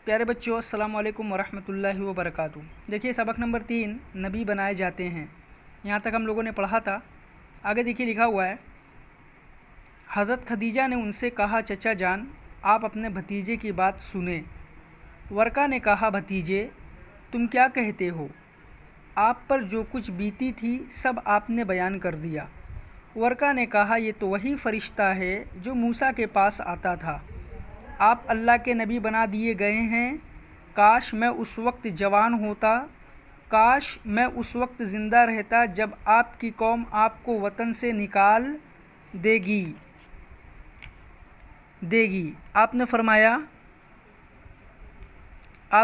پیارے بچوں، السلام علیکم ورحمۃ اللہ وبرکاتہ۔ دیکھیے سبق نمبر 3 نبی بنائے جاتے ہیں، یہاں تک ہم لوگوں نے پڑھا تھا۔ آگے دیکھیے لکھا ہوا ہے، حضرت خدیجہ نے ان سے کہا چچا جان آپ اپنے بھتیجے کی بات سنیں۔ ورقہ نے کہا بھتیجے تم کیا کہتے ہو؟ آپ پر جو کچھ بیتی تھی سب آپ نے بیان کر دیا۔ ورقہ نے کہا یہ تو وہی فرشتہ ہے جو موسیٰ کے پاس آتا تھا۔ آپ اللہ کے نبی بنا دیے گئے ہیں، کاش میں اس وقت جوان ہوتا، کاش میں اس وقت زندہ رہتا جب آپ کی قوم آپ کو وطن سے نکال دے گی۔ آپ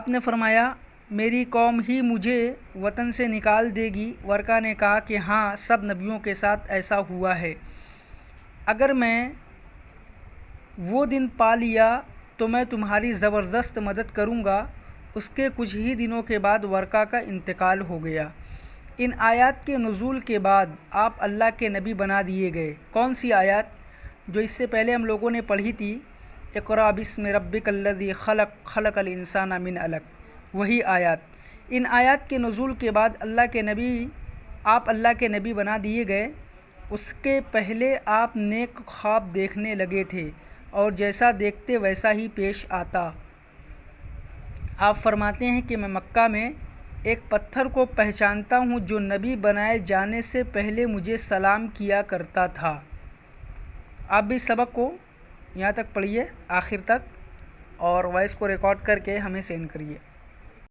نے فرمایا میری قوم ہی مجھے وطن سے نکال دے گی۔ ورقہ نے کہا کہ ہاں سب نبیوں کے ساتھ ایسا ہوا ہے۔ اگر میں وہ دن پا لیا تو میں تمہاری زبردست مدد کروں گا۔ اس کے کچھ ہی دنوں کے بعد ورقہ کا انتقال ہو گیا۔ ان آیات کے نزول کے بعد آپ اللہ کے نبی بنا دیے گئے۔ کون سی آیات؟ جو اس سے پہلے ہم لوگوں نے پڑھی تھی، اقرأ بسم ربک الذی خلق خلق الانسان من علق، وہی آیات۔ ان آیات کے نزول کے بعد آپ اللہ کے نبی بنا دیے گئے۔ اس کے پہلے آپ نیک خواب دیکھنے لگے تھے اور جیسا دیکھتے ویسا ہی پیش آتا۔ آپ فرماتے ہیں کہ میں مکہ میں ایک پتھر کو پہچانتا ہوں جو نبی بنائے جانے سے پہلے مجھے سلام کیا کرتا تھا۔ آپ بھی سبق کو یہاں تک پڑھیے آخر تک اور وائس کو ریکارڈ کر کے ہمیں سینڈ کریے۔